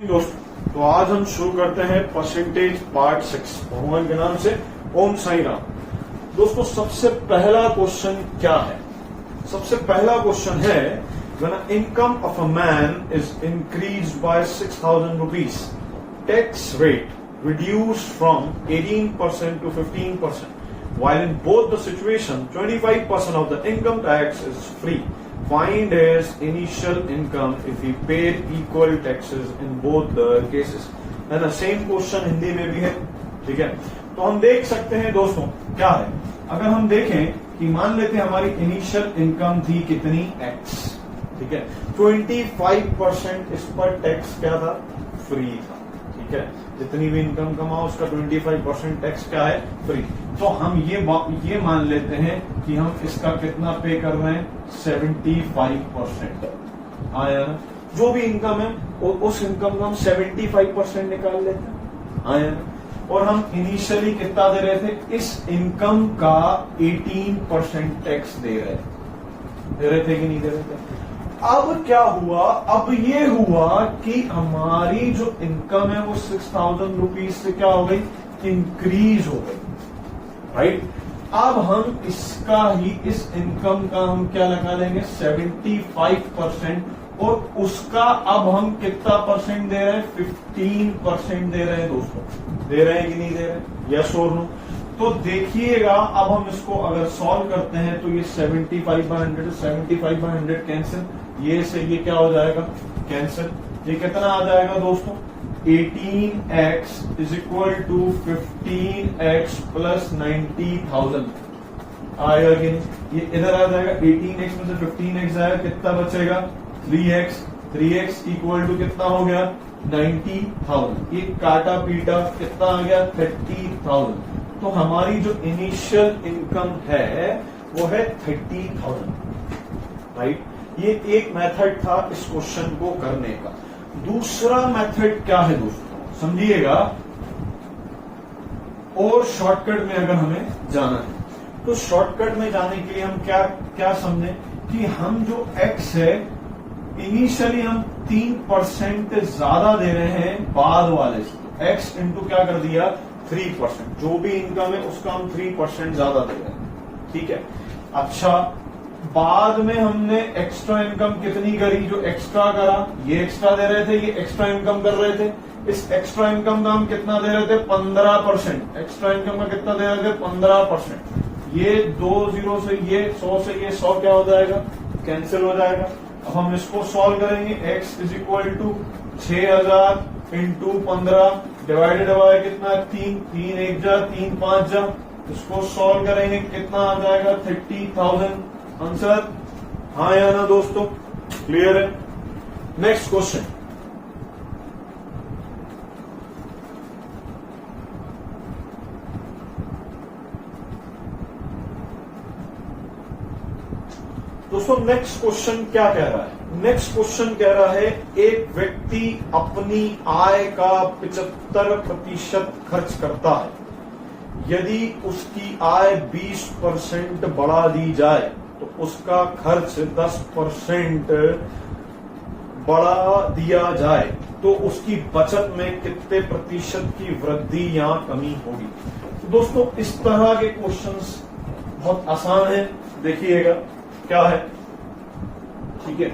दोस्तों, तो आज हम शुरू करते हैं परसेंटेज पार्ट 6 भगवान के नाम से। ओम साई राम। दोस्तों, सबसे पहला क्वेश्चन क्या है? सबसे पहला क्वेश्चन है, when an income of a man is increased by 6,000 rupees, tax rate reduced from 18% to 15%, while in both the situation 25% of the income tax is free. Find his initial income if he paid equal taxes in both the cases. है ना? Same question Hindi में भी है। ठीक है, तो हम देख सकते हैं दोस्तों क्या है। अगर हम देखें कि मान लेते हैं हमारी इनिशियल इनकम थी कितनी, एक्स। ठीक है, 25% इस पर टैक्स क्या था, फ्री था। ठीक है, जितनी भी इनकम कमाओ उसका 25% टैक्स क्या है, फ्री। तो हम ये मान लेते हैं कि हम इसका कितना पे कर रहे हैं, 75%। आया ना? जो भी इनकम है उस इनकम का हम 75% निकाल लेते हैं। आया ना? और हम इनिशियली कितना दे रहे थे, इस इनकम का 18% टैक्स दे रहे थे कि नहीं दे रहे थे? अब क्या हुआ, अब ये हुआ कि हमारी जो इनकम है वो 6,000 रुपीज से क्या हो गई, इंक्रीज हो गई। राइट, अब हम इसका ही, इस इनकम का हम क्या लगा लेंगे, 75%। और उसका अब हम कितना परसेंट दे रहे हैं, 15% दे रहे हैं। दोस्तों, दे रहे हैं कि नहीं दे रहे हैं, यस और नो? तो देखिएगा, अब हम इसको अगर सॉल्व करते हैं तो ये 75/100, 75/100 कैंसिल, ये से ये क्या हो जाएगा, कैंसिल। ये कितना आ जाएगा दोस्तों, 18x is equal to 15x plus 90,000 आएगा कि नहीं? ये इधर आ जाएगा, 18x में से 15x आएगा, कितना बचेगा, 3x। 3x इक्वल टू कितना हो गया, 90,000। ये काटा पीटा कितना आ गया, 30,000। तो हमारी जो इनिशियल इनकम है वो है 30,000। राइट, ये एक मेथड था इस क्वेश्चन को करने का। दूसरा मेथड क्या है दोस्तों, समझिएगा। और शॉर्टकट में अगर हमें जाना है तो शॉर्टकट में जाने के लिए हम क्या क्या समझें कि हम जो x है इनिशियली हम 3% ज्यादा दे रहे हैं बाद वाले से। x इंटू क्या कर दिया, 3%। जो भी इनकम है उसका हम 3% ज्यादा दे रहे हैं। ठीक है, अच्छा, बाद में हमने एक्स्ट्रा इनकम कितनी करी, जो एक्स्ट्रा करा, ये एक्स्ट्रा दे रहे थे, ये एक्स्ट्रा इनकम कर रहे थे। इस एक्स्ट्रा इनकम का हम कितना दे रहे थे, 15%। एक्स्ट्रा इनकम का कितना दे रहे थे, 15%। ये 2 0 से ये 100 से ये 100 क्या हो जाएगा, कैंसिल हो जाएगा। अब हम इसको सॉल्व करेंगे, x is equal to 6,000 into 15 divided by कितना, 3 1 जा 3 5 जा। इसको सॉल्व करेंगे, कितना आ जाएगा, 30,000 आंसर। हाँ या ना दोस्तों, क्लियर है? Next question. दोस्तों, नेक्स्ट क्वेश्चन क्या कह रहा है? नेक्स्ट क्वेश्चन कह रहा है, एक व्यक्ति अपनी आय का 75% खर्च करता है। यदि उसकी आय 20% बढ़ा दी जाए तो उसका खर्च 10% बढ़ा दिया जाए तो उसकी बचत में कितने प्रतिशत की वृद्धि या कमी होगी? तो दोस्तों, इस तरह के क्वेश्चंस बहुत आसान है। देखिएगा क्या है। ठीक है,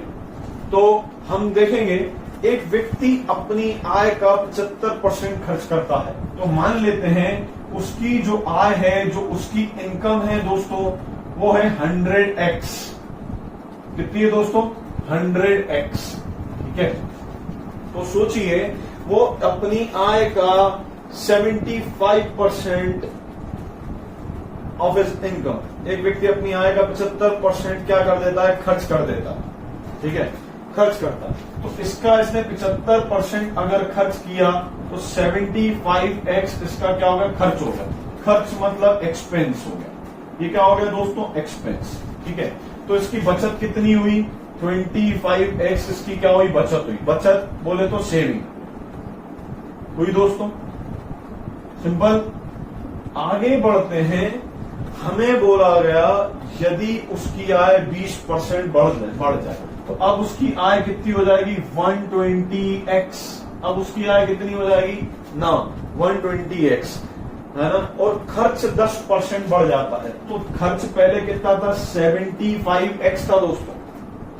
तो हम देखेंगे, एक व्यक्ति अपनी आय का 75% खर्च करता है। तो मान लेते हैं उसकी जो आय है, जो उसकी इनकम है दोस्तों, वो है 100x। कितनी है दोस्तों, 100x। ठीक है, तो सोचिए वो अपनी आय का 75% ऑफ हिज इनकम, एक व्यक्ति अपनी आय का 75% क्या कर देता है, खर्च कर देता है। ठीक है, खर्च करता है। तो इसका इसने 75% अगर खर्च किया तो 75x इसका क्या हो गया, खर्च हो गया। खर्च मतलब एक्सपेंस हो गया। ये क्या हो गया दोस्तों, एक्सपेंस। ठीक है, तो इसकी बचत कितनी हुई, 25x इसकी क्या हुई, बचत हुई। बचत बोले तो सेविंग हुई दोस्तों, सिंपल। आगे बढ़ते हैं, हमें बोला गया यदि उसकी आय 20% बढ़ जाए तो अब उसकी आय कितनी हो जाएगी, 120x। अब उसकी आय कितनी हो जाएगी ना 120x, है ना। और खर्च 10% बढ़ जाता है, तो खर्च पहले कितना था 75x था दोस्तों,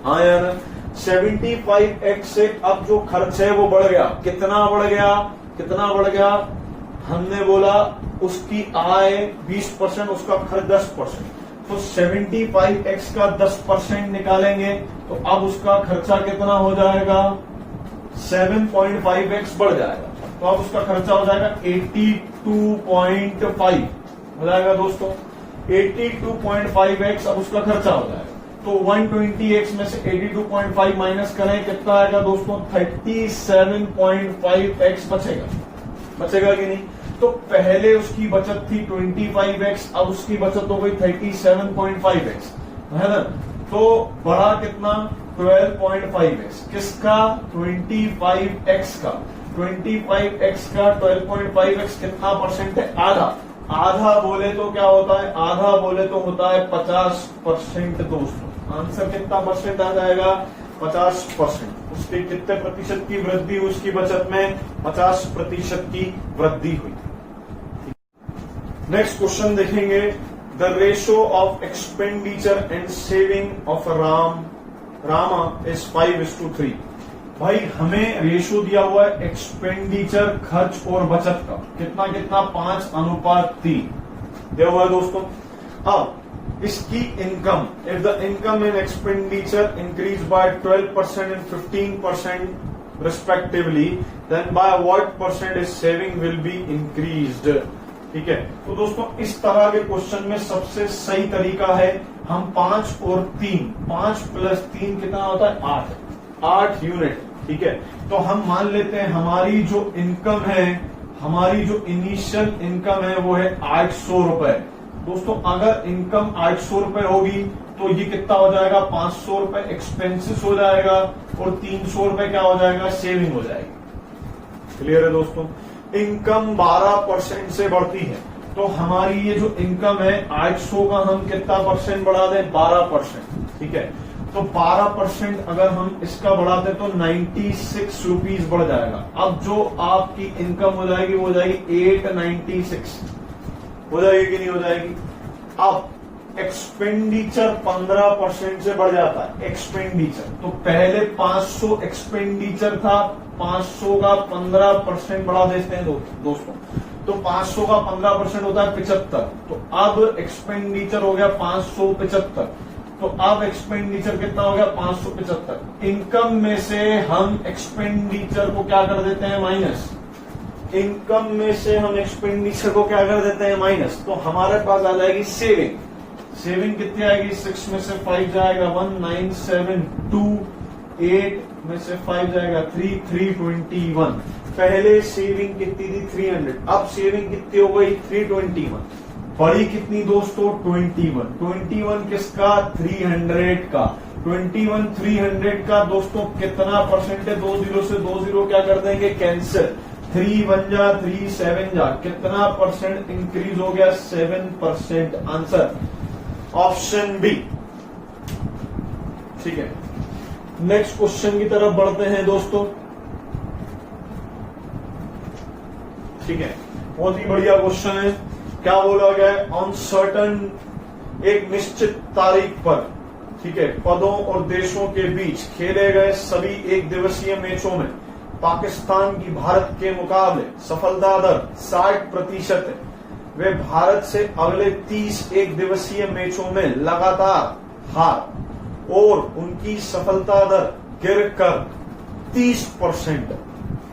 हाँ यार 75x से अब जो खर्च है वो बढ़ गया, कितना बढ़ गया, कितना बढ़ गया, हमने बोला उसकी आय 20%, उसका खर्च 10%, तो 75x का 10% निकालेंगे तो अब उसका खर्चा कितना हो जाएगा 7.5x बढ़ जाएगा, तो अब उसका खर्चा हो जाएगा 82.5 हो जाएगा दोस्तों, 82.5x अब उसका खर्चा हो जाएगा। तो 120x में से 82.5 माइनस करें कितना आएगा दोस्तों 37.5x बचेगा, बचेगा कि नहीं। तो पहले उसकी बचत थी 25x, अब उसकी बचत हो गई 37.5x, है ना। तो बढ़ा कितना 12.5x, किसका 25x का, 25x का 12.5x कितना परसेंट है, आधा, आधा बोले तो क्या होता है, आधा बोले तो होता है 50% दोस्तों। आंसर कितना परसेंट आ जाएगा 50%। उसके कितने प्रतिशत की वृद्धि हुई उसकी बचत में, 50% की वृद्धि हुई। नेक्स्ट क्वेश्चन देखेंगे, the ratio of expenditure and saving of Rama is 5:3। भाई हमें रेशियो दिया हुआ है एक्सपेंडिचर खर्च और बचत का, कितना कितना 5:3 दिया हुआ है दोस्तों। अब इसकी income, if the income and expenditure increase by 12% and 15% respectively, then by what percent is saving will be increased. ठीक है, तो दोस्तों इस तरह के क्वेश्चन में सबसे सही तरीका है हम 5 और 3, 5 + 3 कितना होता है 8 यूनिट। ठीक है, तो हम मान लेते हैं हमारी जो इनकम है, हमारी जो इनिशियल इनकम है वो है 800 रुपए। दोस्तों अगर इनकम 800 रुपए होगी तो ये कितना हो जाएगा 500 रुपए एक्सपेंसेस हो जाएगा और 300 रुपए क्या हो जाएगा सेविंग हो जाएगी। क्लियर है दोस्तों। इनकम 12% से बढ़ती है, तो हमारी ये जो इनकम है 800 का हम कितना परसेंट बढ़ा दें 12%। ठीक है, तो 12% अगर हम इसका बढ़ाते तो 96 रुपीज बढ़ जाएगा। अब जो आपकी इनकम हो जाएगी वो हो जाएगी 896, हो जाएगी कि नहीं हो जाएगी। अब एक्सपेंडिचर 15% से बढ़ जाता है, एक्सपेंडिचर तो पहले 500 एक्सपेंडिचर था, 500 का 15% बढ़ा देते हैं दोस्तों, तो 500 का 15% होता है 75, तो अब एक्सपेंडिचर हो गया 575, तो अब एक्सपेंडिचर कितना हो गया 575। इनकम में से हम एक्सपेंडिचर को क्या कर देते हैं माइनस, इनकम में से हम एक्सपेंडिचर को क्या कर देते हैं माइनस, तो हमारे पास आ जाएगी सेविंग। सेविंग कितनी आएगी 6 में से 5 जाएगा 1972, 8 में से 5 जाएगा 321। पहले सेविंग कितनी थी 300, अब सेविंग कितनी हो गई 321। बड़ी कितनी दोस्तों 21 किसका 300 का, 21 300 का दोस्तों कितना परसेंट है, 20 से 20 क्या कर देंगे कैंसिल, 3 1 जा 3 7 जा, कितना परसेंट इंक्रीज हो गया 7%। Answer option B. ठीक है, नेक्स्ट क्वेश्चन की तरफ बढ़ते हैं दोस्तों। ठीक है, बहुत ही बढ़िया क्वेश्चन है। क्या बोला गया है, ऑन सर्टन, एक निश्चित तारीख पर, ठीक है, पदों और देशों के बीच खेले गए सभी एक दिवसीय मैचों में पाकिस्तान की भारत के मुकाबले सफलता दर 60% है। वे भारत से अगले 30 एक दिवसीय मैचों में लगातार हार और उनकी सफलता दर गिरकर 30%,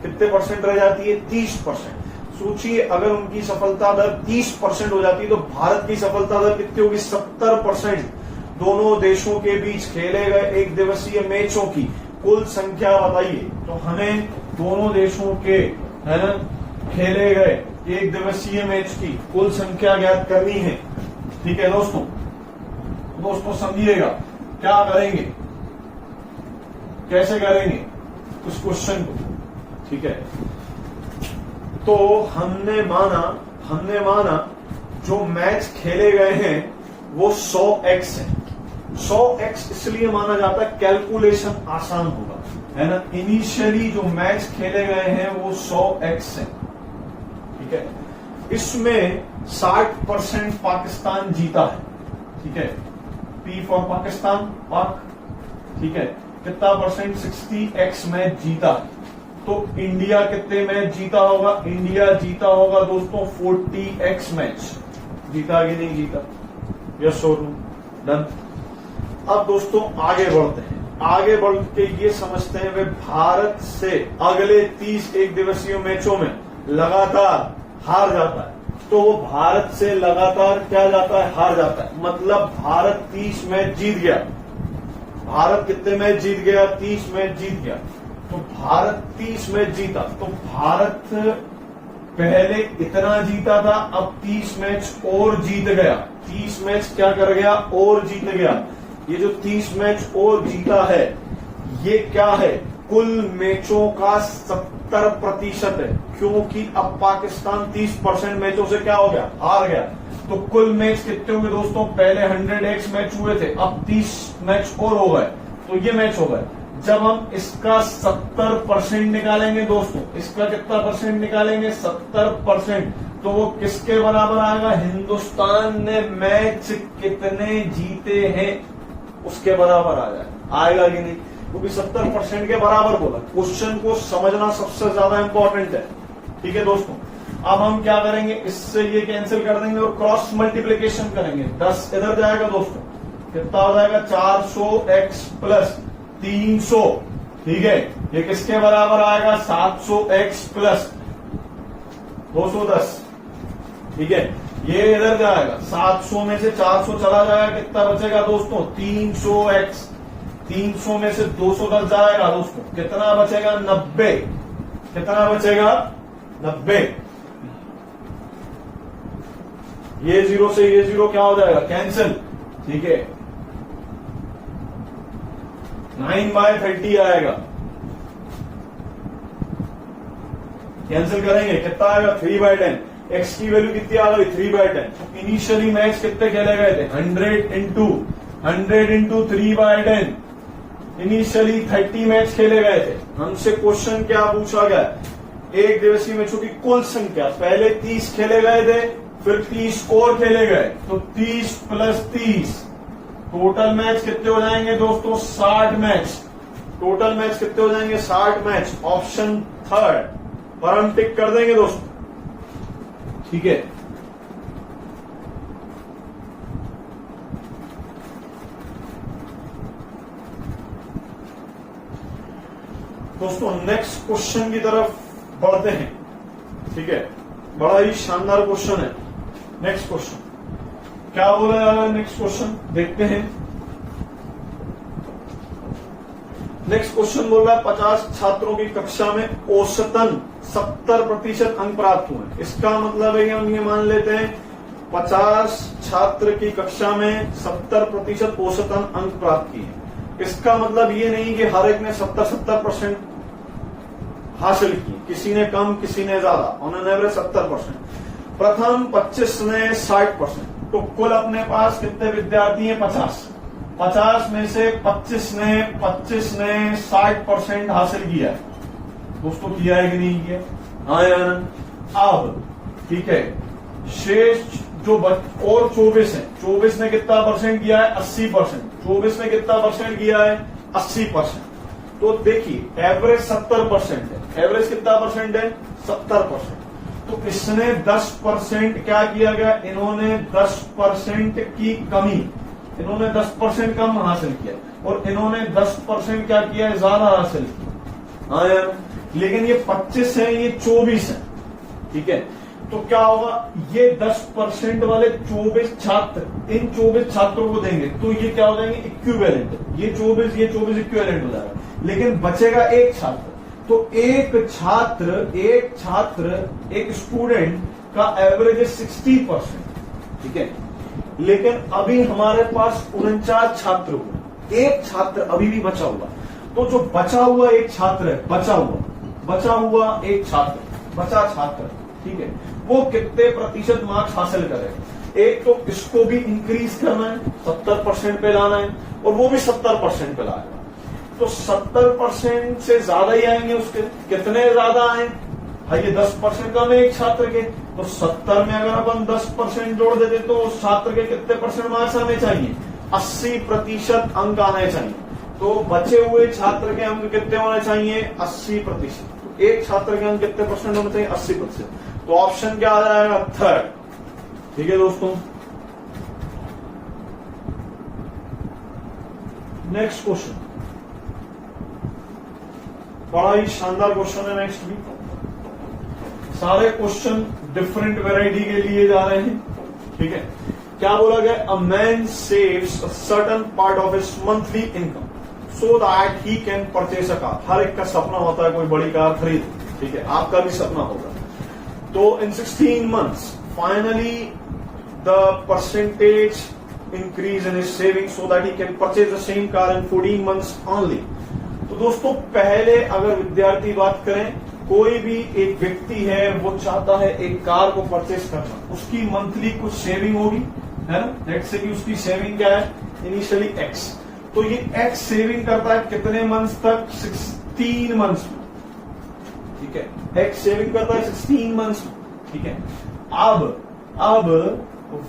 कितने परसेंट रह जाती है 30%। सोचिए अगर उनकी सफलता दर 30% हो जाती है तो भारत की सफलता दर कितनी होगी 70%। दोनों देशों के बीच खेले गए एक दिवसीय मैचों की कुल संख्या बताइए, तो हमें दोनों देशों के, है ना, खेले गए एक दिवसीय मैच की कुल संख्या ज्ञात करनी है। ठीक है दोस्तों समझिएगा क्या करेंगे, कैसे करेंगे उस क्वेश्चन को। ठीक है, तो हमने माना जो मैच खेले गए हैं वो 100x है। 100x इसलिए माना जाता है कैलकुलेशन आसान होगा, है ना। इनिशियली जो मैच खेले गए हैं वो 100x है, ठीक है। इसमें 60% पाकिस्तान जीता है, ठीक है। P फॉर पाकिस्तान, पाक, ठीक है। कितना परसेंट? 60x मैच जीता है। तो इंडिया कितने मैच जीता होगा? इंडिया जीता होगा दोस्तों 40x मैच। जीता कि नहीं जीता? यस और नो? डन। अब दोस्तों आगे बढ़ते हैं। आगे बढ़ के ये समझते हैं वे भारत से अगले 30 एक दिवसीय मैचों में लगातार हार जाता है, तो वो भारत से लगातार क्या जाता है? हार जाता है। मतलब भारत 30 मैच जीत गया। भारत कितने मैच जीत गया? 30 मैच जीत गया। तो भारत 30 मैच जीता, तो भारत पहले इतना जीता था, अब 30 मैच और जीत गया। 30 मैच क्या कर गया? और जीत गया। ये जो 30 मैच और जीता है, ये क्या है? कुल मैचों का 70% है, क्योंकि अब पाकिस्तान 30% मैचों से क्या हो गया? हार गया। तो कुल मैच कितने हुए दोस्तों? पहले 100x मैच हुए थे, अब 30 मैच और हो गए, तो ये मैच हो गए। जब हम इसका 70% निकालेंगे दोस्तों, इसका कितना परसेंट निकालेंगे? 70%, तो वो किसके बराबर आएगा? हिंदुस्तान ने मैच कितने जीते हैं उसके बराबर आ जाए। आएगा कि नहीं? क्योंकि 70% के बराबर बोला। क्वेश्चन को समझना सबसे ज्यादा इंपॉर्टेंट है, ठीक है दोस्तों। अब हम क्या करेंगे? इससे ये कैंसिल कर देंगे और क्रॉस मल्टीप्लीकेशन करेंगे। 10 इधर जाएगा दोस्तों, कितना हो जाएगा? 400x प्लस 300, ठीक है। ये किसके बराबर आएगा? 700x प्लस 210, ठीक है। ये इधर जाएगा, 700 में से 400 चला जाएगा, कितना बचेगा दोस्तों? 300x। 300 में से 210 जाएगा दोस्तों, कितना बचेगा? 90। कितना बचेगा? 90। ये 0 से ये 0 क्या हो जाएगा? कैंसिल, ठीक है। 9/30 आएगा, कैंसिल करेंगे, कितना आएगा? 3/10। एक्स की वैल्यू कितनी आ गई? 3/10। इनिशियली मैच कितने खेले गए थे? 100 इंटू 3/10। इनिशियली 30 मैच खेले गए थे। हमसे क्वेश्चन क्या पूछा गया? एक दिवसीय मैचों की कुल संख्या। पहले 30 खेले गए थे, फिर 30 और खेले गए, तो 30 प्लस 30, टोटल मैच कितने हो जाएंगे दोस्तों? 60 मैच। टोटल मैच कितने हो जाएंगे? 60 मैच। ऑप्शन थर्ड पर हम टिक कर देंगे दोस्तों, ठीक है। दोस्तों नेक्स्ट क्वेश्चन की तरफ बढ़ते हैं, ठीक है। बड़ा ही शानदार क्वेश्चन है। नेक्स्ट क्वेश्चन क्या बोला जा रहा है? नेक्स्ट क्वेश्चन देखते हैं। नेक्स्ट क्वेश्चन बोल रहा है 50 छात्रों की कक्षा में औसतन 70% अंक प्राप्त हुए। इसका मतलब है कि हम ये मान लेते हैं 50 छात्र की कक्षा में 70% औसतन अंक प्राप्त किए। इसका मतलब ये नहीं कि हर एक ने 70% हासिल की, किसी ने कम किसी ने ज्यादा, ऑन एन एवरेज 70%। प्रथम 25 ने 60%, तो कुल अपने पास कितने विद्यार्थी हैं? 50। 50 में से 25 ने 60% हासिल किया है दोस्तों। किया है कि नहीं किया? हाँ या ना? अब ठीक है, शेष जो और 24 है, 24 ने कितना परसेंट किया है? 80%। 24 ने कितना परसेंट किया है? 80%। तो देखिए एवरेज 70% है। एवरेज कितना परसेंट है? 70%। तो इसने 10% क्या किया गया? इन्होंने 10% की कमी, इन्होंने 10% कम हासिल किया और इन्होंने 10% क्या किया है? ज्यादा हासिल किया। हाँ यार, लेकिन ये 25 है, ये 24 है, ठीक है। तो क्या होगा? ये 10% वाले 24 छात्र इन 24 छात्रों को देंगे, तो ये क्या हो जाएंगे? इक्विवेलेंट। ये 24 इक्विवेलेंट हो जाएगा। लेकिन बचेगा एक छात्र, तो एक छात्र एक स्टूडेंट का एवरेज है 60%, ठीक है। लेकिन अभी हमारे पास 49 छात्र हुए, एक छात्र अभी भी बचा हुआ। तो जो बचा हुआ एक छात्र है, बचा हुआ एक छात्र, ठीक है, वो कितने प्रतिशत मार्क्स हासिल करेगा? एक तो इसको भी इंक्रीज करना है, 70% पे लाना है, और वो भी 70% पे लाएगा। तो 70% से ज्यादा ही आएंगे उसके। कितने ज्यादा आए भाई, ये 10% कम है एक छात्र के, तो 70 में अगर अपन 10% जोड़ देते तो उस छात्र के कितने परसेंट मार्क्स आने चाहिए, 80% अंक आने चाहिए। तो बचे हुए छात्र के अंक कितने होने चाहिए, 80%। तो एक छात्र के अंक कितने परसेंट होने चाहिए, 80%। तो ऑप्शन क्या आ जाएगा, थर्ड। ठीक है दोस्तों, नेक्स्ट क्वेश्चन, बड़ा ही शानदार क्वेश्चन है। नेक्स्ट भी सारे क्वेश्चन डिफरेंट वैरायटी के लिए जा रहे हैं। ठीक है, क्या बोला गया, a man saves a certain part of his monthly income so that he can purchase a car. हर एक का सपना होता है कोई बड़ी कार खरीद। ठीक है, आपका भी सपना होगा। तो इन 16 months finally the percentage increase in his saving so that he can purchase the same car in 14 months only. तो दोस्तों, पहले अगर विद्यार्थी बात करें, कोई भी एक व्यक्ति है वो चाहता है एक कार को परचेस करना, उसकी मंथली कुछ सेविंग होगी, है ना। लेट्स से कि उसकी सेविंग क्या है, इनिशियली एक्स। तो ये एक्स सेविंग करता है कितने मंथ्स तक, 16 मंथ्स में। ठीक है, एक्स सेविंग करता है 16 मंथ्स में। ठीक है, अब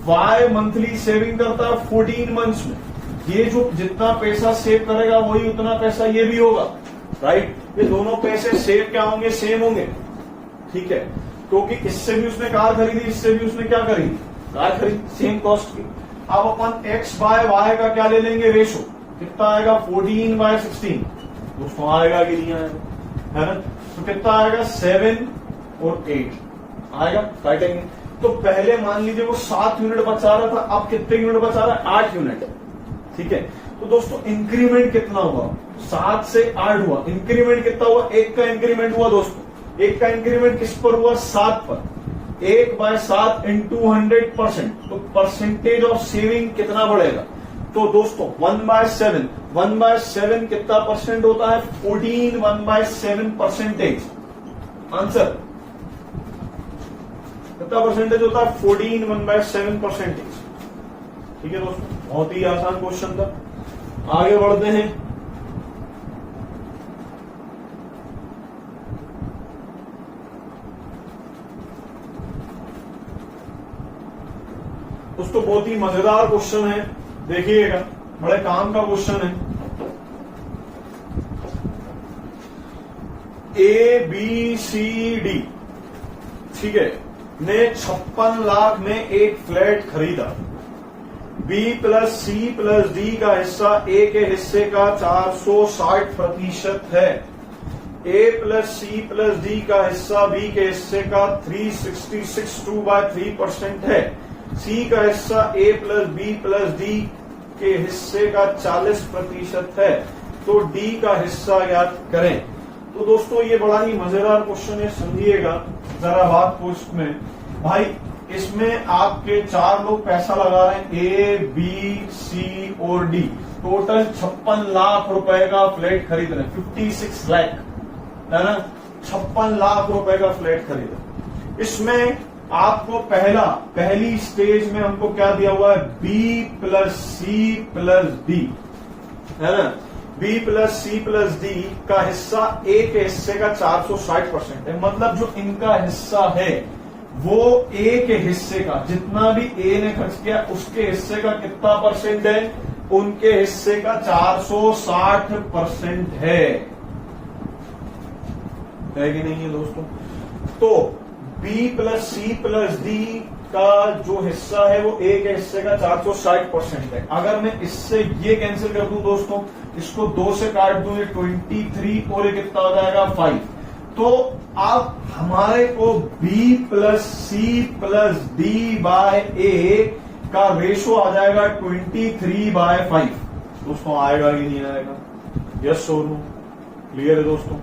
वाई मंथली सेविंग करता है 14 मंथ्स में। ये जो जितना पैसा सेव करेगा वही उतना पैसा ये भी होगा, राइट। ये दोनों पैसे सेव क्या होंगे, सेम होंगे। ठीक है, क्योंकि इससे भी उसने कार खरीदी, इससे भी उसने क्या खरीदी, कार खरीदी, सेम कॉस्ट की। अब अपन एक्स बाय वाई का क्या ले लेंगे, रेशो। कितना आएगा, 14/16। दोस्तों आएगा कि नहीं आएगा, है ना। तो कितना आएगा, 7 और 8 आएगा, काटेंगे। तो पहले मान लीजिए वो 7 यूनिट बचा रहा था, अब कितने यूनिट बचा रहा है, 8 यूनिट। ठीक है, तो दोस्तों इंक्रीमेंट कितना हुआ, 7 से 8 हुआ। इंक्रीमेंट कितना हुआ, 1 का इंक्रीमेंट हुआ दोस्तों। 1 का इंक्रीमेंट किस पर हुआ, 7 पर। 1/7 इंटू 100%। तो परसेंटेज ऑफ सेविंग कितना बढ़ेगा, तो दोस्तों 1/7। 1/7 कितना परसेंट होता है, 14 1/7 परसेंटेज। आंसर कितना परसेंटेज होता है, 14 1/7 परसेंटेज। ठीक है दोस्तों, बहुत ही आसान क्वेश्चन था। आगे बढ़ते हैं। दोस्तों बहुत ही मजेदार क्वेश्चन है, देखिएगा, बड़े काम का क्वेश्चन है। ABCD, ठीक है, ने 56 लाख में एक फ्लैट खरीदा। B plus C plus D का हिस्सा A के हिस्से का 460% है। A plus C plus D का हिस्सा B के हिस्से का 366.2/3% है। C का हिस्सा A plus B plus D के हिस्से का 40% है। तो D का हिस्सा ज्ञात करें। तो दोस्तों ये बड़ा ही मजेदार क्वेश्चन है, समझिएगा जरा बात को इसमें। भाई इसमें आपके 4 लोग पैसा लगा रहे हैं, A, B, C और D। टोटल 56 लाख रुपए का फ्लैट खरीद रहे हैं, 56 लाख, है ना। 56 लाख रुपए का फ्लैट खरीदा। इसमें आपको पहली स्टेज में हमको क्या दिया हुआ है, B plus C plus D, है ना। B plus C plus D का हिस्सा A के हिस्से का 460% है। मतलब जो इनका हिस्सा है वो A के हिस्से का, जितना भी A ने खर्च किया उसके हिस्से का कितना परसेंट है, उनके हिस्से का 460% है कि नहीं है दोस्तों। तो B plus C plus D का जो हिस्सा है वो A के हिस्से का 460% है। अगर मैं इससे ये कैंसिल कर दूं दोस्तों, इसको 2 से काट दूं, ये 23 और ये कितना हो जाएगा, 5। तो आप हमारे को B plus C plus D by A का रेशो आ जाएगा 23/5। दोस्तों आएगा कि नहीं आएगा, यस और नो, क्लियर है दोस्तों।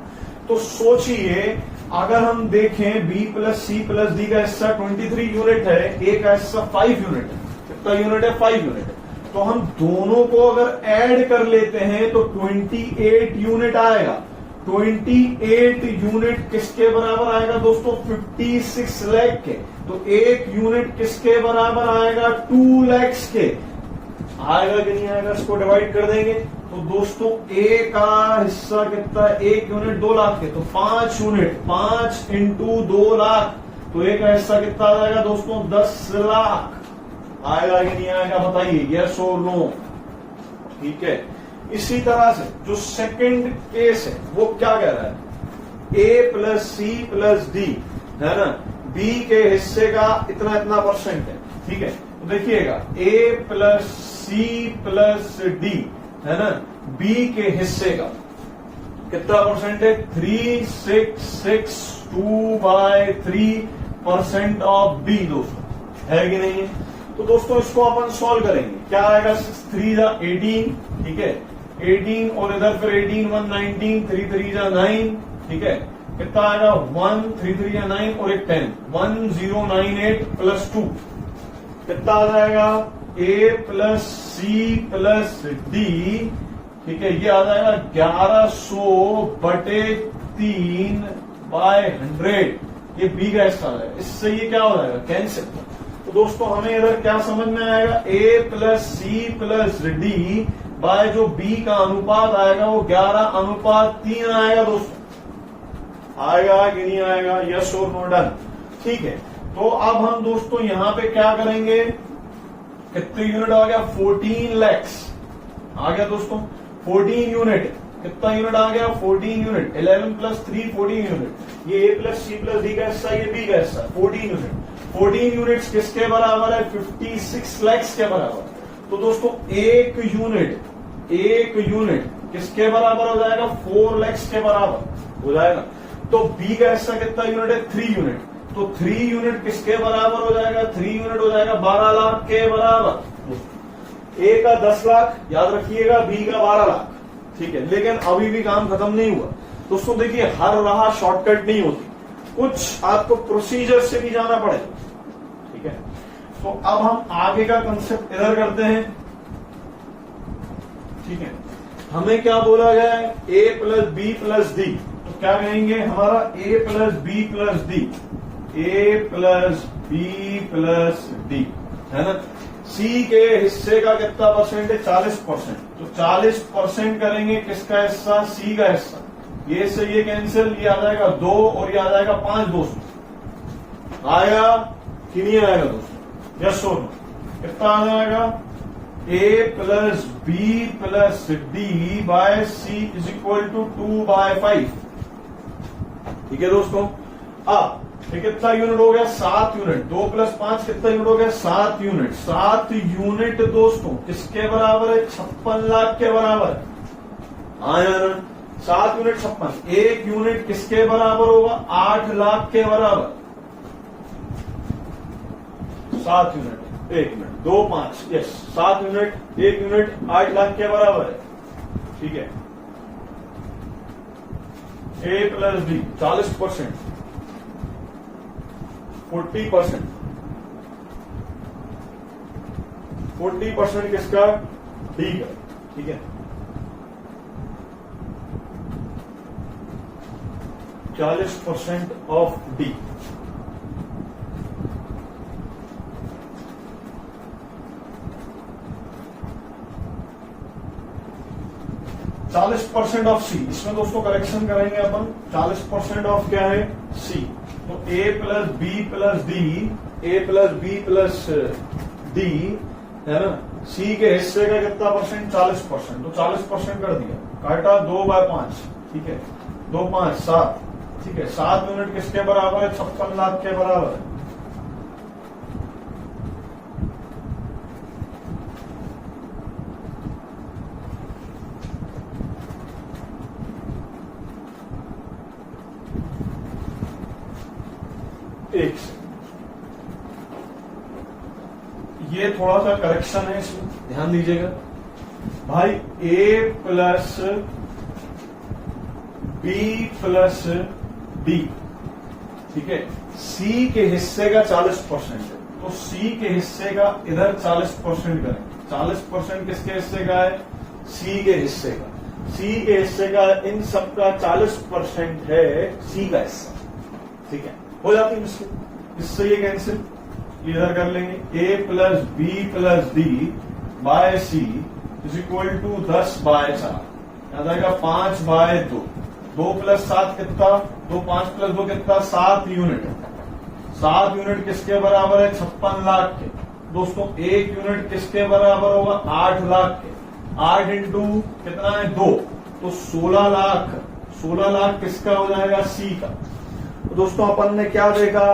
तो सोचिए अगर हम देखें B plus C plus D का हिस्सा 23 यूनिट है, A का हिस्सा 5 यूनिट है। कितना यूनिट है, 5 यूनिट है। तो हम दोनों को अगर ऐड कर लेते हैं तो 28 यूनिट आएगा। 28 यूनिट किसके बराबर आएगा दोस्तों, 56 लाख के। तो 1 यूनिट किसके बराबर आएगा, 2 लाख के। आएगा कि नहीं आएगा, इसको डिवाइड कर देंगे, तो दोस्तों ए का हिस्सा कितना है, 1 यूनिट 2 लाख के, तो 5 यूनिट, 5 इंटू 2 लाख, तो ए का हिस्सा कितना आ जाएगा दोस्तों, 10 लाख। आएगा कि नहीं आएगा बताइए, यस और नो। ठीक है, इसी तरह से जो सेकंड केस है वो क्या कह रहा है, ए प्लस सी प्लस डी है ना, बी के हिस्से का इतना इतना परसेंट है। ठीक है, तो देखिएगा ए प्लस सी प्लस डी है ना, बी के हिस्से का कितना परसेंट है, 3662/3% ऑफ बी दोस्तों, है कि नहीं है। तो दोस्तों इसको अपन सॉल्व करेंगे, क्या आएगा, 6 3 18, ठीक है, 18 और इधर फिर 18 1 19, 3 3 9, ठीक है, कितना आएगा 1 3 3 9 और एक 10, 1098 प्लस 2 कितना आ जाएगा, A plus C plus D, ठीक है, ये आ जाएगा 1100/3/100, ये बी का हिस्सा है। इससे ये क्या हो जाएगा, कैंसिल। तो दोस्तों हमें इधर क्या समझ में आएगा, A plus C plus D by जो बी का अनुपात आएगा वो 11:3 आएगा दोस्तों, आएगा कि नहीं आएगा, यस और नो, डन। ठीक है, तो अब हम दोस्तों यहां पे क्या करेंगे, कितने यूनिट आ गया, 14 lakhs आ गया दोस्तों, 14 यूनिट, कितना यूनिट आ गया, 14 यूनिट, 11 प्लस 3 14 यूनिट, ये ए प्लस सी प्लस डी का हिस्सा, ये बी का हिस्सा, 14 यूनिट, 14 यूनिट्स किसके बराबर है, 56 lakhs के बराबर। तो दोस्तों एक यूनिट किसके बराबर हो जाएगा, 4 lakhs के बराबर हो जाएगा। तो बी का हिस्सा कितना यूनिट है, 3 यूनिट, तो 3 यूनिट किसके बराबर हो जाएगा, 3 यूनिट हो जाएगा 12 लाख के बराबर। ए का 10 लाख याद रखिएगा, बी का 12 लाख। ठीक है, लेकिन अभी भी काम खत्म नहीं हुआ दोस्तों, देखिए हर राह शॉर्टकट नहीं होती, कुछ आपको प्रोसीजर से भी जाना पड़ेगा। ठीक है, तो अब हम आगे का कंसेप्ट इधर करते हैं। ठीक है, हमें क्या बोला गया है, ए प्लस बी प्लस डी, तो क्या कहेंगे, हमारा ए प्लस बी प्लस डी, ए प्लस बी प्लस डी है ना, सी के हिस्से का कितना परसेंट है, 40%, तो 40% करेंगे किसका हिस्सा, सी का हिस्सा, ये से ये कैंसिल, ये आ जाएगा 2 और ये आ जाएगा 5 दोस्तों, आएगा कि नहीं आएगा दोस्तों, यस और नो, कितना आ जाएगा, A plus B plus D by C is equal to 2/5। ठीक है दोस्तों, अब ये कितना यूनिट हो गया, 7 यूनिट, 2 प्लस 5 कितना यूनिट हो गया, 7 यूनिट, 7 यूनिट दोस्तों किसके बराबर है, 56 लाख के बराबर है, आया ना, 7 यूनिट 56, एक यूनिट किसके बराबर होगा, 8 लाख के बराबर, 7 unit 1 minute 2 5, yes, 7 unit 1 unit 8 lakh के बराबर है। ठीक है, ए प्लस डी 40%, 40% किसका, डी का। ठीक है, 40% ऑफ डी, %40 ऑफ सी, इसमें दोस्तों करेक्शन करेंगे अपन, 40% ऑफ क्या है, सी, तो ए प्लस बी प्लस डी, ए प्लस बी प्लस डी है ना, सी के हिस्से का कितना परसेंट, 40%, तो 40% कर दिया, काटा 2/5, ठीक है, 2 5 7, ठीक है, 7 यूनिट किसके बराबर है, 56 लाख के बराबर है। एक ये थोड़ा सा करेक्शन है, इसमें ध्यान दीजिएगा भाई, ए प्लस बी प्लस डी, ठीक है, सी के हिस्से का 40% है, तो सी के हिस्से का इधर 40% करें, 40% किसके हिस्से का है, सी के हिस्से का, सी के हिस्से का इन सब का 40% है सी का हिस्सा। ठीक है, हो जाती है मिस्टेक, इससे ये कैंसिल, इधर कर लेंगे, A plus B plus D by C is equal to 10/4, याद आएगा 5/2। 2 + 7 कितना, 2 5 + 2 कितना, 7 यूनिट। 7 यूनिट किसके बराबर है, 56 लाख के। दोस्तों 1 यूनिट किसके बराबर होगा, 8 लाख के। 8 इंटू कितना है, 2, तो 16 लाख। 16 लाख किसका हो जाएगा, सी का। तो दोस्तों अपन ने क्या देखा,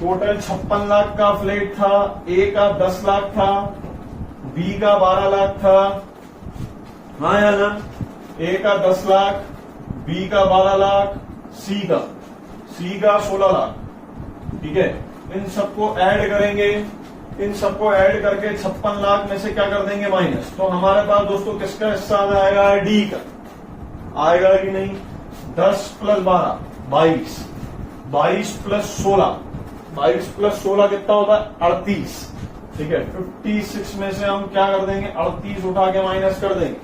टोटल 56 लाख का फ्लैट था, ए का 10 लाख था, बी का 12 लाख था, हाँ या ना। ए का 10 लाख, बी का 12 लाख, सी का 16 लाख। ठीक है, इन सबको ऐड करेंगे, इन सबको ऐड करके 56 लाख में से क्या कर देंगे, माइनस। तो हमारे पास दोस्तों किसका हिस्सा आएगा, डी का। आएगा कि नहीं, 10 + 12 22, 22 + 16, 22 + 16 कितना होता है, 38। ठीक है, 56 में से हम क्या कर देंगे, 38 उठा के माइनस कर देंगे,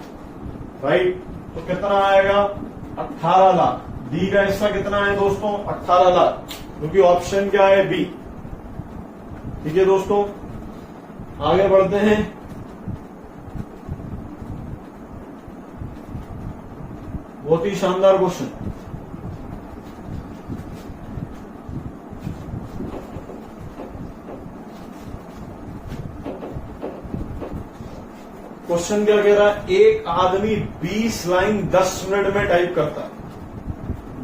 राइट। तो कितना आएगा, 18 लाख। डी का हिस्सा कितना है दोस्तों, 18 लाख, क्योंकि ऑप्शन क्या है, बी। ठीक है दोस्तों, आगे बढ़ते हैं। बहुत ही शानदार क्वेश्चन। क्वेश्चन क्या कह रहा है, एक आदमी 20 लाइन 10 मिनट में टाइप करता है।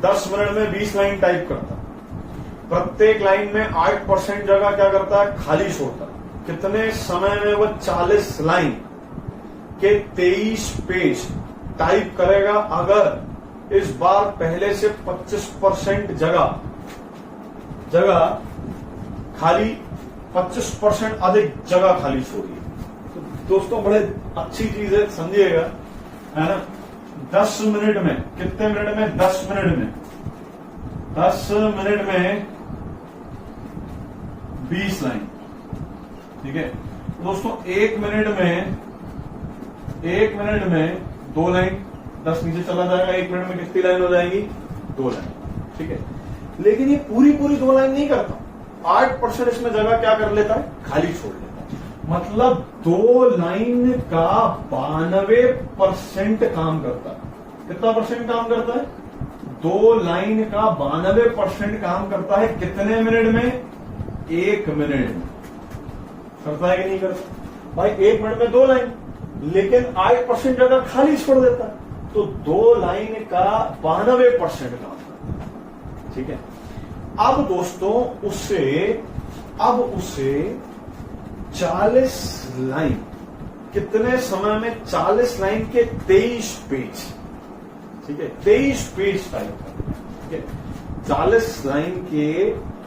10 मिनट में 20 लाइन टाइप करता है। प्रत्येक लाइन में 8% जगह क्या करता है, खाली छोड़ता है। कितने समय में वह 40 लाइन के 23 पेज टाइप करेगा, अगर इस बार पहले से 25% जगह खाली, 25% अधिक जगह खाली छोड़िए। तो दोस्तों बड़े अच्छी चीज है, समझिएगा, है ना। 10 मिनट में, कितने मिनट में, 10 मिनट में, 10 मिनट में 20 लाइन। ठीक है दोस्तों, 1 मिनट में 2 लाइन, 10 नीचे चला जाएगा। 1 मिनट में कितनी लाइन हो जाएगी, 2 लाइन। ठीक है, लेकिन ये पूरी 2 लाइन नहीं करता, 8% इसमें जगह क्या कर लेता है, खाली छोड़ लेता है। मतलब 2 लाइन का 92% काम करता है। कितना परसेंट काम करता है, 2 लाइन का 92% काम करता है। कितने मिनट में, 1 मिनट में। करता है कि नहीं करता भाई, 1 मिनट में 2 लाइन, लेकिन 8% जगह खाली छोड़ देता है। तो 2 लाइन का 92% काम करता है। ठीक है, अब दोस्तों उसे 40 लाइन, कितने समय में, 40 लाइन के 23 पेज। ठीक है, 23 पेज टाइप करना। ठीक है, 40 लाइन के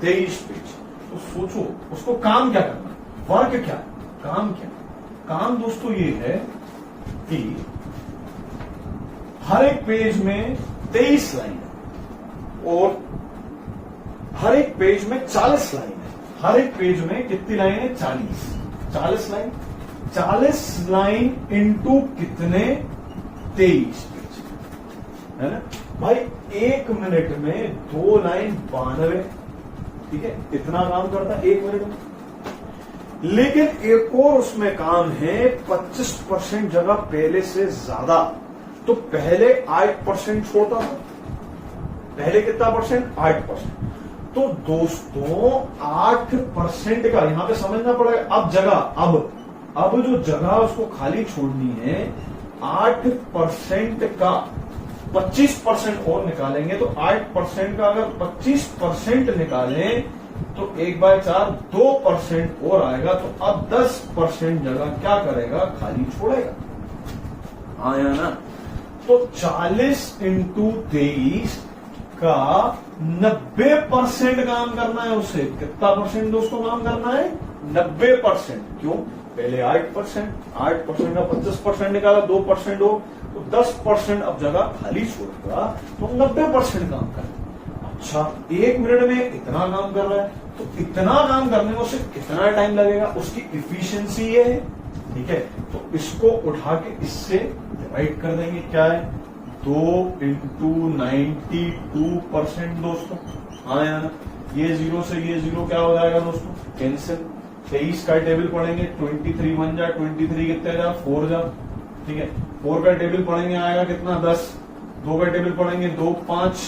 23 पेज। तो सोचो उसको काम क्या करना, वर्क क्या है, काम क्या है। काम दोस्तों ये है कि हर एक पेज में 23 लाइन है और हर एक पेज में 40 लाइन है। हर एक पेज में कितनी लाइन है, 40 लाइन। 40 लाइन इंटू कितने, 23 पेज, है ना भाई। 1 मिनट में 2 लाइन 92। ठीक है, इतना काम करता है 1 मिनट में। लेकिन एक और उसमें काम है, 25% जगह पहले से ज्यादा। तो पहले 8% छोड़ता था। पहले कितना परसेंट, 8%। तो दोस्तों 8% का यहां पे समझना पड़ेगा। अब जगह, अब जो जगह उसको खाली छोड़नी है, 8% का 25% और निकालेंगे। तो 8% का अगर 25% निकालें तो 1/4 2% और आएगा। तो अब 10% जगह क्या करेगा, खाली छोड़ेगा। आया ना। तो 40 इंटू 23 का 90% काम करना है उसे। कितना परसेंट दोस्तों काम करना है, 90%। क्यों, पहले 8% का 25% निकाला, 2% हो तो 10% अब जगह खाली छोड़ेगा। तो 90% काम करेगा। अच्छा, 1 मिनट में इतना काम कर रहा है, तो इतना काम करने में उसे कितना टाइम लगेगा, उसकी इफिशियंसी ये है। ठीक है, तो इसको उठा के इससे डिवाइड कर देंगे। क्या है, 2 इंटू 92% दोस्तों। हाँ यार, ये 0 से ये 0 क्या हो जाएगा दोस्तों, कैंसिल। 23 का टेबल पढ़ेंगे, 23 1 जा 23 कितने जा 4 जा, ठीक है, 4 का टेबल पढ़ेंगे आएगा कितना 10, 2 का टेबल पढ़ेंगे 2 5,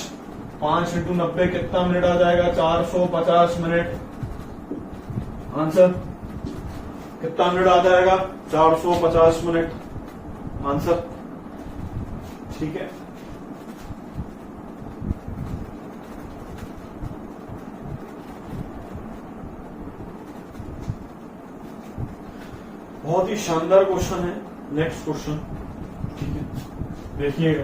5 इंटू 90 कितना मिनट आ जाएगा 450 मिनट। आंसर कितना मिनट आ जाएगा 450 मिनट आंसर। ठीक है, बहुत ही शानदार क्वेश्चन है। नेक्स्ट क्वेश्चन, ठीक है, देखिएगा।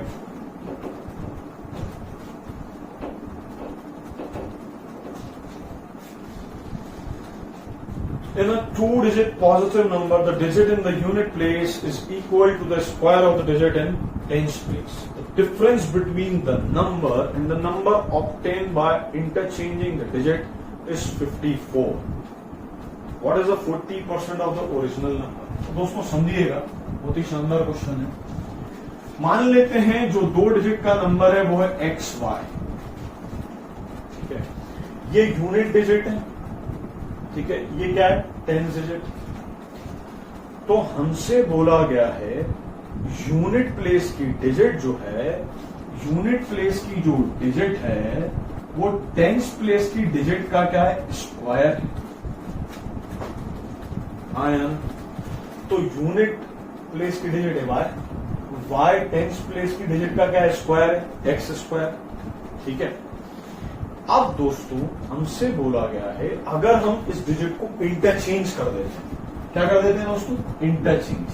In a 2-digit positive number, the digit in the unit place is equal to the square of the digit in tens place. The difference between the number and the number obtained by interchanging the digit is 54. What is the 40% of the original number? तो दोस्तों समझिएगा, बहुत ही शानदार question है। मान लेते हैं जो 2 डिजिट का नंबर है वो है XY, ठीक है, ये यूनिट डिजिट है, ठीक है, ये क्या है 10 डिजिट। तो हमसे बोला गया है यूनिट प्लेस की डिजिट जो है, यूनिट प्लेस की जो डिजिट है वो टेंस प्लेस की डिजिट का क्या है स्क्वायर है। हाँ, तो यूनिट प्लेस की डिजिट है वाई टेंस प्लेस की डिजिट का क्या है स्क्वायर है एक्स स्क्वायर। ठीक है, अब दोस्तों हमसे बोला गया है अगर हम इस डिजिट को इंटरचेंज कर देते हैं, क्या कर देते हैं दोस्तों इंटरचेंज,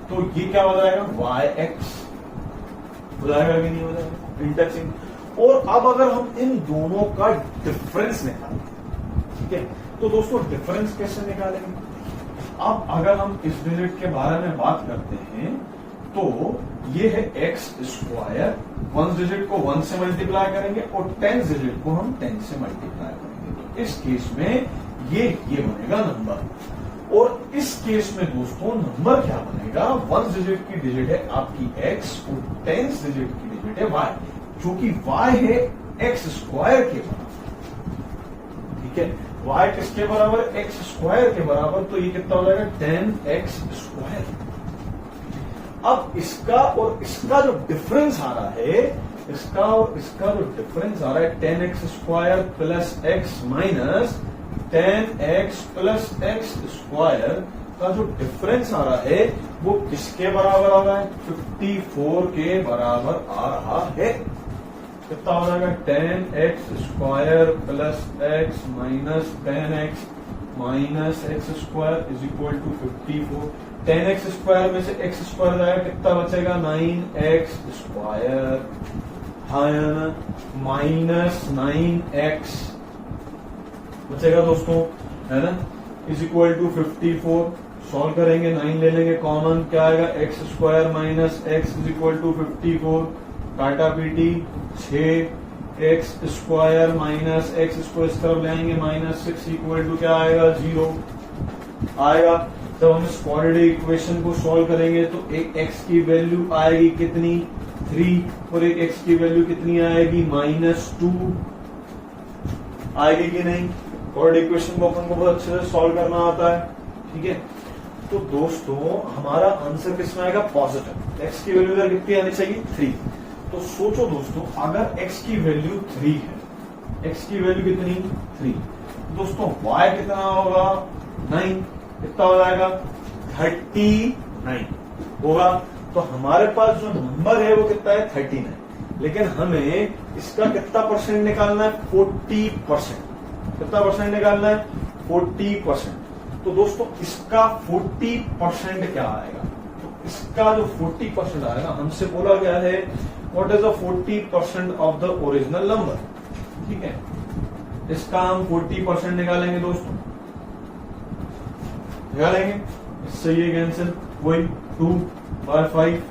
तो ये क्या हो जाएगा वाई एक्स हो जाएगा कि नहीं हो जाएगा इंटरचेंज। और अब अगर हम इन दोनों का डिफरेंस निकालें, ठीक है, तो दोस्तों डिफरेंस कैसे निकालेंगे। अब अगर हम इस डिजिट के बारे में बात करते हैं तो ये है एक्स स्क्वायर, 1 डिजिट को 1 से मल्टीप्लाई करेंगे और 10 डिजिट को हम 10 से मल्टीप्लाई करेंगे। तो इस केस में ये बनेगा नंबर, और इस केस में दोस्तों नंबर क्या बनेगा 1 डिजिट की डिजिट है आपकी एक्स और 10 डिजिट की डिजिट है वाई, जो कि वाई है एक्स स्क्वायर के बराबर। ठीक है, वाई किसके बराबर एक्स स्क्वायर के बराबर, तो ये कितना हो जाएगा 10x स्क्वायर। अब इसका और इसका जो डिफरेंस आ रहा है, इसका और इसका जो डिफरेंस आ रहा है 10x square plus x minus 10x plus x square का जो डिफरेंस आ रहा है वो किसके बराबर आ रहा है 54 के बराबर आ रहा है। कितना हो जाएगा 10x square plus x minus 10x minus x square is equal to 54। 10x square में से x स्क्वायर जाएगा, कितना बचेगा 9x स्क्वायर, हाँ माइनस 9x बचेगा दोस्तों, है ना, इज इक्वल टू 54। सॉल्व करेंगे 9 ले लेंगे कॉमन, क्या आएगा x square minus x is equal to 54, काटा पीटी 6x square minus x square इस तरफ ले आएंगे माइनस 6 इक्वल टू क्या आएगा 0 आएगा। जब हम इस क्वाड्रेटिक इक्वेशन को सॉल्व करेंगे तो एक x की वैल्यू आएगी कितनी 3 और एक x की वैल्यू कितनी आएगी -2 आएगी कि नहीं। क्वाड्रेटिक इक्वेशन को अपन को बहुत अच्छे से सॉल्व करना आता है। ठीक है, तो दोस्तों हमारा आंसर किसमें आएगा पॉजिटिव। x की वैल्यू इधर कितनी आनी चाहिए 3। तो सोचो दोस्तों अगर x की वैल्यू 3 है, x की वैल्यू कितनी 3, दोस्तों y कितना होगा 9, कितना हो जाएगा 39 होगा। तो हमारे पास जो नंबर है वो कितना है 39, लेकिन हमें इसका कितना परसेंट निकालना है 40%। कितना परसेंट निकालना है 40%। तो दोस्तों इसका 40% क्या आएगा, तो इसका जो 40% आएगा, हमसे बोला गया है what is the 40% of the original number. ठीक है, इसका हम 40% निकालेंगे दोस्तों, निकालेंगे, इससे ये कैंसिल, वही 2/5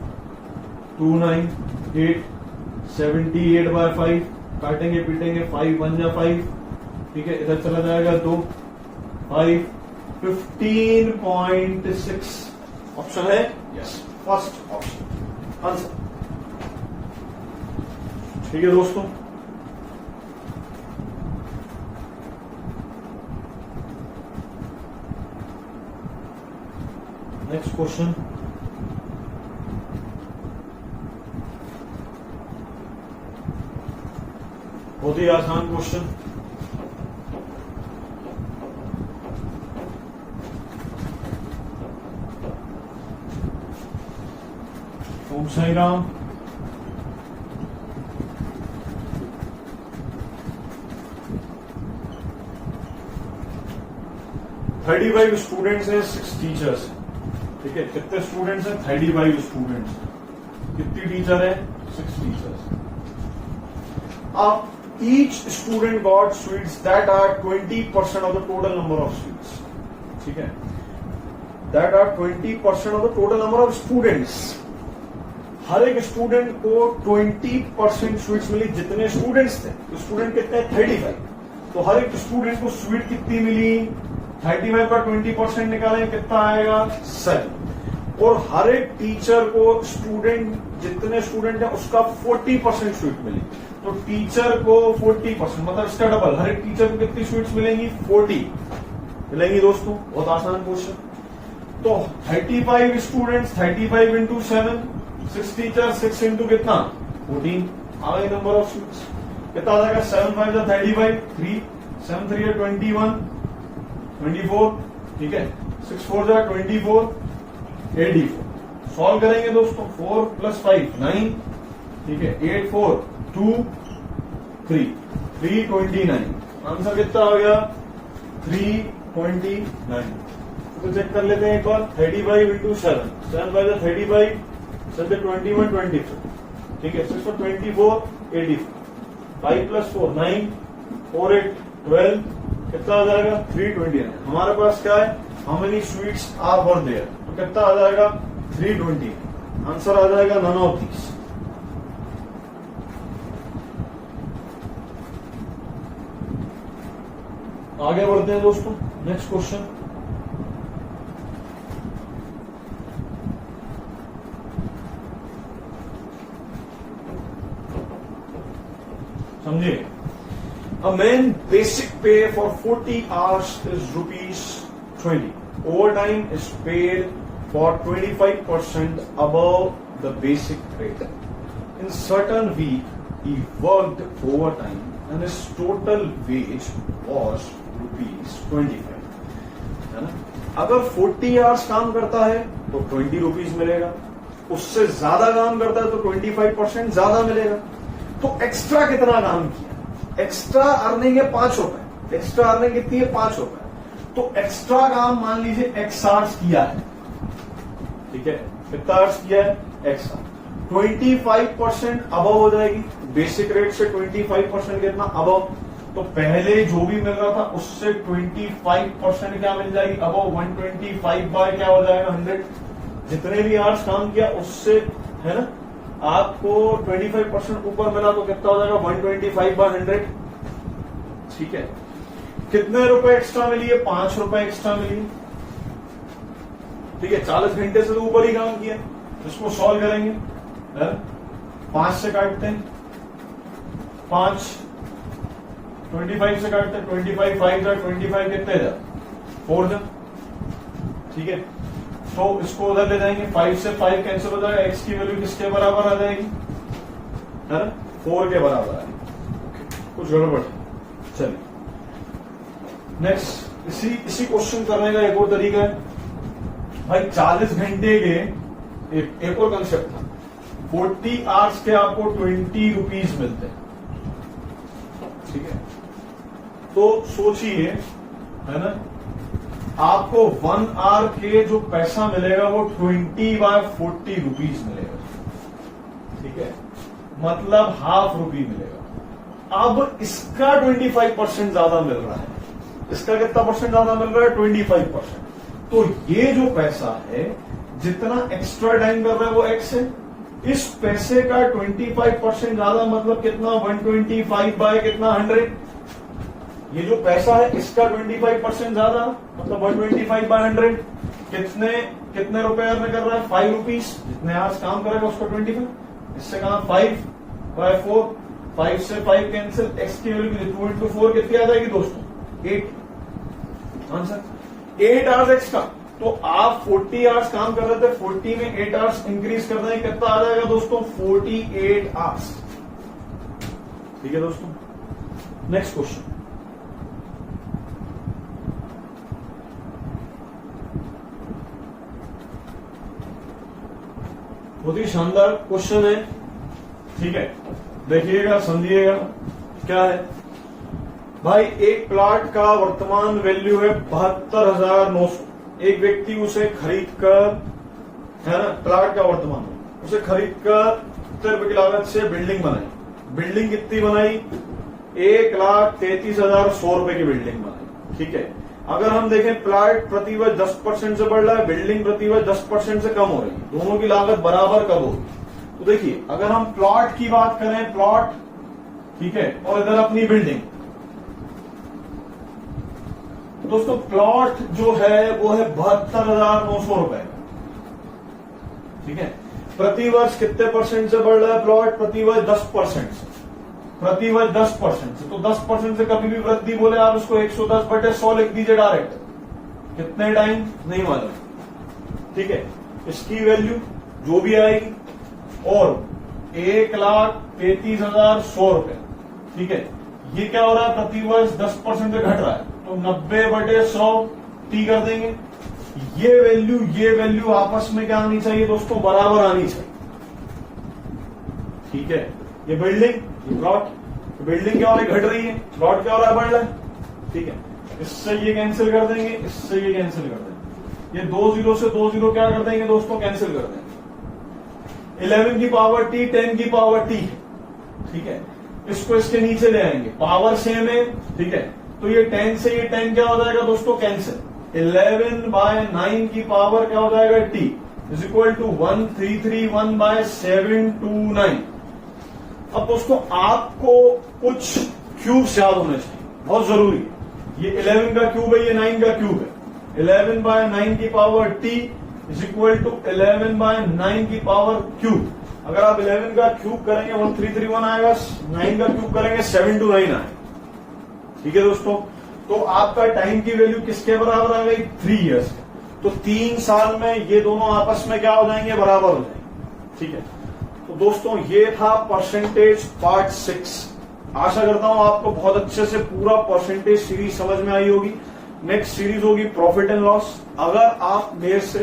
2 9 8 78/5 काटेंगे पीटेंगे 5 1 जा 5। ठीक है, इधर चला जाएगा 2 5 15.6 ऑप्शन है यस, फर्स्ट ऑप्शन आंसर। ठीक है दोस्तों, नेक्स्ट क्वेश्चन बहुत ही आसान क्वेश्चन। ओम साई राम। थर्टी 35 स्टूडेंट्स हैं, 6 टीचर्स हैं। ठीक है, कितने स्टूडेंट्स हैं? 35 स्टूडेंट्स। कितनी टीचर है? 6 टीचर्स। अब each student got sweets that are 20% of the total number of sweets. ठीक है, that are 20% of the total number of students. हर एक स्टूडेंट को 20% स्वीट्स मिली। जितने स्टूडेंट्स थे, तो स्टूडेंट कितने? 35। तो हर एक स्टूडेंट को स्वीट कितनी मिली? 35 का 20% निकालें, कितना आएगा? 7। और हर एक टीचर को स्टूडेंट, जितने स्टूडेंट है उसका 40% स्वीट मिली। तो टीचर को 40%, मतलब इसका डबल। हर एक टीचर को कितनी स्वीट्स मिलेंगी? 40 मिलेंगी दोस्तों। बहुत आसान क्वेश्चन। तो 35 स्टूडेंट्स, 35 इंटू 7, 6 टीचर, 6 इंटू कितना? 14 आ गई नंबर ऑफ स्वीट्स। कितना आ जाएगा? 7 5 जा 35, 3 7 3 21, 24। ठीक है, 6 4 जा 24, 84। सॉल्व करेंगे दोस्तों। 4 + 5 9। ठीक है, 8 4 2 3 329। आंसर कितना आ गया? 329। तो चेक कर लेते हैं एक बार। 35 इंटू 7, 7 5 जा 35, 7 21 24। ठीक है, 6 4 24, 84। 5 + 4 9, 4 8 12। कितना आ जाएगा? 329। हमारे पास क्या है? How many sweets are were there. तो कितना आ जाएगा? 320। आंसर आ जाएगा नन ऑफ दीज। आगे बढ़ते हैं दोस्तों। Next question. समझिए। A man basic pay for 40 hours is ₹20. Overtime is paid for 25% above the basic rate. In certain week, he worked overtime and his total wage was ₹25. है ना? अगर 40 hours काम करता है तो 20 रुपीज मिलेगा। उससे ज्यादा काम करता है तो 25% ज्यादा मिलेगा। तो एक्स्ट्रा कितना काम किया? एक्स्ट्रा अर्निंग है 5 रुपए। एक्स्ट्रा अर्निंग कितनी है? 5 रुपए। तो एक्स्ट्रा काम मान लीजिए X आवर्स किया है। ठीक है, कितना आवर्स किया है? X hours. 25% अबव हो जाएगी। बेसिक रेट से 25% कितना? अबव। तो पहले जो भी मिल रहा था उससे 25% क्या मिल जाएगी? अबव। 125 बाय क्या हो जाएगा? 100। जितने भी आवर्स काम किया उससे, है ना, आपको 25% ऊपर मिला तो कितना हो जाएगा? 125/100। ठीक है, कितने रुपए एक्स्ट्रा मिली है? 5 रुपए एक्स्ट्रा मिली। ठीक है, 40 घंटे से तो ऊपर ही काम किया। इसको सॉल्व करेंगे। 5 से काटते हैं, 5 25 से काटते हैं, 25 5 जा 25 कितने जा? 4 जा। ठीक है, तो इसको उधर ले जाएंगे। 5 से 5 कैंसिल हो जाएगा। x की वैल्यू किसके बराबर आ जाएगी? है ना, 4 के बराबर आएगी। कुछ गड़बड़? चलिए नेक्स्ट। इसी क्वेश्चन करने का एक और तरीका है भाई। 40 घंटे के एक और कंसेप्ट था। 40 आवर्स के आपको 20 रुपीज मिलते हैं। ठीक है, तो सोचिए, है ना, आपको 1 आवर के जो पैसा मिलेगा वो 20/40 रुपीज मिलेगा। ठीक है, मतलब ₹0.5 मिलेगा। अब इसका 25% ज्यादा मिल रहा है। इसका कितना परसेंट ज्यादा मिल रहा है? 25%। तो ये जो पैसा है, जितना एक्स्ट्रा टाइम कर रहा है वो X है। इस पैसे का 25% ज्यादा मतलब कितना? 125 बाय कितना? 100। ये जो पैसा है इसका 25% ज्यादा मतलब 125/100। कितने रुपए अर्न कर रहा है? 5 रुपीज। जितने आवर्स काम करेगा उसका 25। इससे कहा 5/4। 5 से 5 कैंसिल। X की वैल्यू 2 into 4 कितनी आ जाएगी दोस्तों? 8। Answer 8 hours extra. तो आप 40 आवर्स काम कर रहे थे, 40 में 8 आवर्स इंक्रीज कर दें, कितना आ जाएगा दोस्तों? 48 आवर्स। ठीक है दोस्तों, नेक्स्ट क्वेश्चन, बहुत ही शानदार क्वेश्चन है, ठीक है, देखिएगा समझिएगा। क्या है भाई, एक प्लॉट का वर्तमान वैल्यू है 72,900। एक व्यक्ति उसे खरीद कर, है ना, प्लॉट का वर्तमान उसे खरीद कर 70 रुपए की लागत से बिल्डिंग बनाई। बिल्डिंग कितनी बनाई? 1,33,100 रुपए की बिल्डिंग बनाई, ठीक है। अगर हम देखें प्लॉट प्रति वर्ष 10% से बढ़ रहा है, बिल्डिंग प्रति वर्ष 10% से कम हो रही है, दोनों की लागत बराबर कब होगी? तो देखिए, अगर हम प्लॉट की बात करें, प्लॉट, ठीक है, और इधर अपनी बिल्डिंग, दोस्तों प्लॉट जो है वो है 72,900 रुपए, ठीक है। प्रति वर्ष कितने परसेंट से बढ़ रहा है प्लॉट? प्रति वर्ष 10% से, प्रति वर्ष 10% से। तो 10% से कभी भी वृद्धि बोले आप उसको 110/100 लिख दीजिए डायरेक्ट। कितने टाइम नहीं मालूम, ठीक है। इसकी वैल्यू जो भी आएगी, और 1,33,100 रुपए, ठीक है। ये क्या हो रहा है? प्रति वर्ष 10% से घट रहा है, तो 90/100 टी कर देंगे। ये वैल्यू आपस में क्या आनी चाहिए दोस्तों? बराबर आनी चाहिए, ठीक है। ये बिल्डिंग, ये प्लॉट, बिल्डिंग क्या हो रही है? घट रही है, प्लॉट क्या हो रहा है? बढ़ रहा है, ठीक है। इससे ये कैंसिल कर देंगे, इससे ये कैंसिल कर देंगे, ये 2 जीरो से 2 जीरो क्या कर देंगे दोस्तों? कैंसिल कर देंगे। 11 की पावर टी, 10 की पावर टी, ठीक है। इसको इसके नीचे ले आएंगे, पावर सेम है, ठीक है। तो ये 10 से ये 10 क्या हो जाएगा दोस्तों? कैंसिल। 11/9 की पावर क्या हो जाएगा? T is equal to 1331/729। अब दोस्तों आपको कुछ क्यूब्स याद होने चाहिए, बहुत जरूरी है। ये 11 का क्यूब है, ये 9 का क्यूब है। 11/9 की power T is equal to 11/9 की पावर क्यूब। अगर आप 11 का क्यूब करेंगे 1331 आएगा, 9 का क्यूब करेंगे 729 आएगा, ठीक है दोस्तों। तो आपका टाइम की वैल्यू किसके बराबर आ गई? 3 इयर्स। तो 3 साल में ये दोनों आपस में क्या हो जाएंगे? बराबर हो जाएंगे, ठीक है। तो दोस्तों ये था परसेंटेज पार्ट 6। आशा करता हूं आपको बहुत अच्छे से पूरा परसेंटेज सीरीज समझ में आई होगी। नेक्स्ट सीरीज होगी प्रॉफिट एंड लॉस। अगर आप मेरे से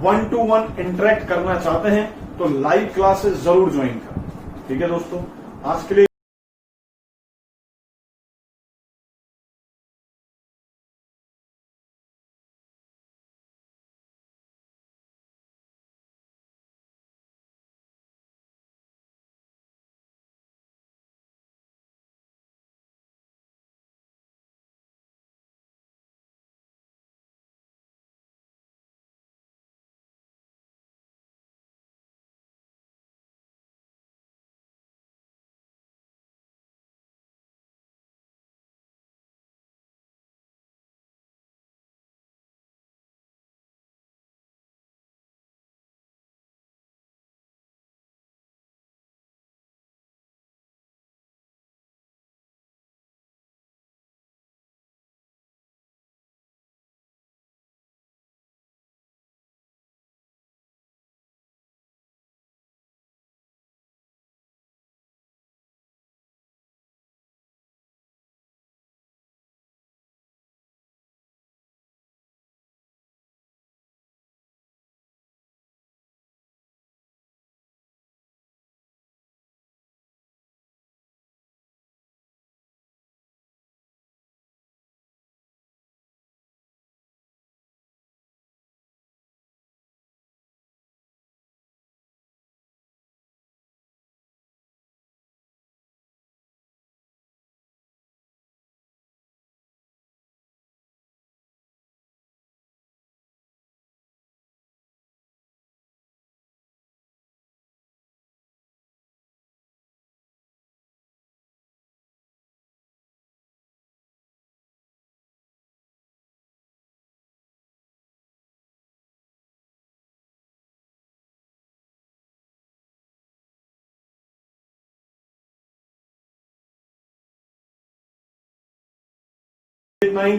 1-to-1 इंटरेक्ट करना चाहते हैं तो लाइव क्लासेस जरूर ज्वाइन करें, ठीक है दोस्तों। आज के लिए नाइन